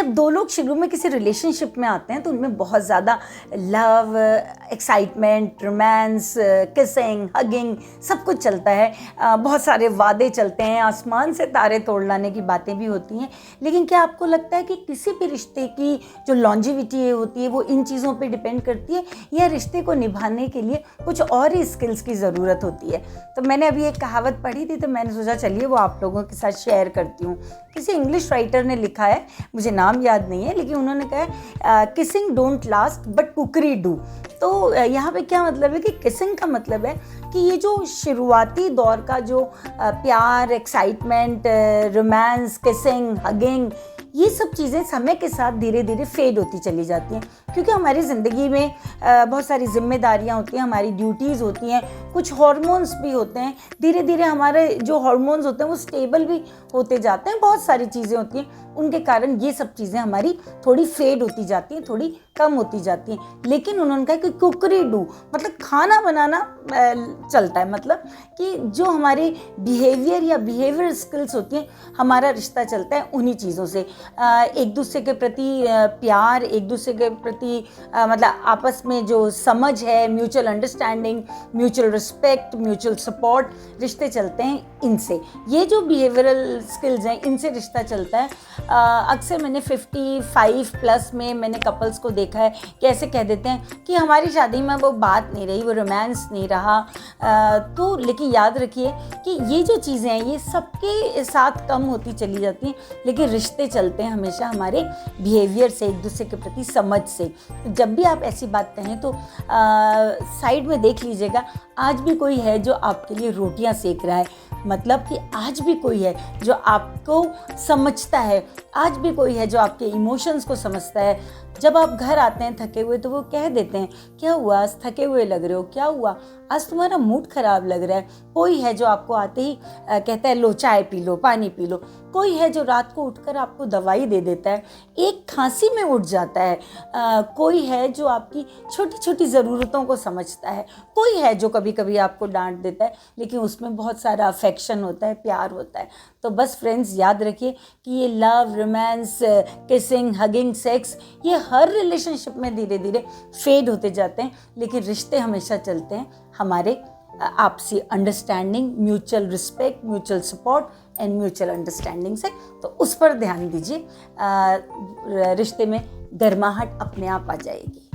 जब दो लोग शुरू में किसी रिलेशनशिप में आते हैं तो उनमें बहुत ज़्यादा love, excitement, romance, kissing, hugging सब कुछ चलता है। बहुत सारे वादे चलते हैं, आसमान से तारे तोड़ लाने की बातें भी होती हैं। लेकिन क्या आपको लगता है कि किसी भी रिश्ते की जो लॉन्जिविटी होती है वो इन चीज़ों पे डिपेंड करती है, या रिश्ते को निभाने के लिए कुछ और ही स्किल्स की ज़रूरत होती है? तो मैंने अभी एक कहावत पढ़ी थी, तो मैंने सोचा चलिए वो आप लोगों के साथ शेयर करती हूँ। किसी इंग्लिश राइटर ने लिखा है, मुझे नाम याद नहीं है, लेकिन उन्होंने कहा है kissing don't last but cookery do. तो यहाँ पे क्या मतलब है कि किसिंग का मतलब है कि ये जो शुरुआती दौर का जो प्यार, एक्साइटमेंट, रोमांस, किसिंग, हगिंग, ये सब चीज़ें समय के साथ धीरे धीरे फेड होती चली जाती हैं, क्योंकि हमारी ज़िंदगी में बहुत सारी जिम्मेदारियां होती हैं, हमारी ड्यूटीज़ होती हैं, कुछ हार्मोन्स भी होते हैं। धीरे धीरे हमारे जो हार्मोन्स होते हैं वो स्टेबल भी होते जाते हैं, बहुत सारी चीज़ें होती हैं, उनके कारण ये सब चीज़ें हमारी थोड़ी फेड होती जाती हैं, थोड़ी कम होती जाती हैं। लेकिन उन्होंने कहा कि कुकरी डू मतलब खाना बनाना चलता है, मतलब कि जो हमारी बिहेवियर या बिहेवियर स्किल्स होती हैं, हमारा रिश्ता चलता है उन्हीं चीज़ों से। एक दूसरे के प्रति प्यार, एक दूसरे के प्रति मतलब आपस में जो समझ है, mutual understanding, mutual respect, mutual support, रिश्ते चलते हैं इनसे। ये जो बिहेवियरल स्किल्स हैं इनसे रिश्ता चलता है। अक्सर मैंने 55 प्लस में मैंने कपल्स को देखा है कि ऐसे कह देते हैं कि हमारी शादी में वो बात नहीं रही, वो रोमांस नहीं रहा। तो लेकिन याद रखिए कि ये जो चीज़ें हैं ये सबके साथ कम होती चली जाती हैं, लेकिन रिश्ते चलते हैं हमेशा हमारे बिहेवियर से, एक दूसरे के प्रति समझ से। तो जब भी आप ऐसी बात कहें तो साइड में देख लीजिएगा, आज भी कोई है जो आपके लिए रोटियां सेक रहा है, मतलब कि आज भी कोई है जो आपको समझता है, आज भी कोई है जो आपके इमोशंस को समझता है। जब आप घर आते हैं थके हुए तो वो कह देते हैं, क्या हुआ आज थके हुए लग रहे हो, क्या हुआ आज तुम्हारा मूड खराब लग रहा है। कोई है जो आपको आते ही कहता है लो चाय पी लो, पानी पी लो। कोई है जो रात को उठकर आपको दवाई दे देता है, एक खांसी में उठ जाता है। कोई है जो आपकी छोटी छोटी ज़रूरतों को समझता है। कोई है जो कभी कभी आपको डांट देता है, लेकिन उसमें बहुत सारा अफेक्शन होता है, प्यार होता है। तो बस फ्रेंड्स याद रखिए कि ये love, romance, kissing, hugging, sex, ये हर रिलेशनशिप में धीरे धीरे फेड होते जाते हैं, लेकिन रिश्ते हमेशा चलते हैं हमारे आपसी understanding, mutual respect, mutual support and mutual understanding से। तो उस पर ध्यान दीजिए, रिश्ते में गर्माहट अपने आप आ जाएगी।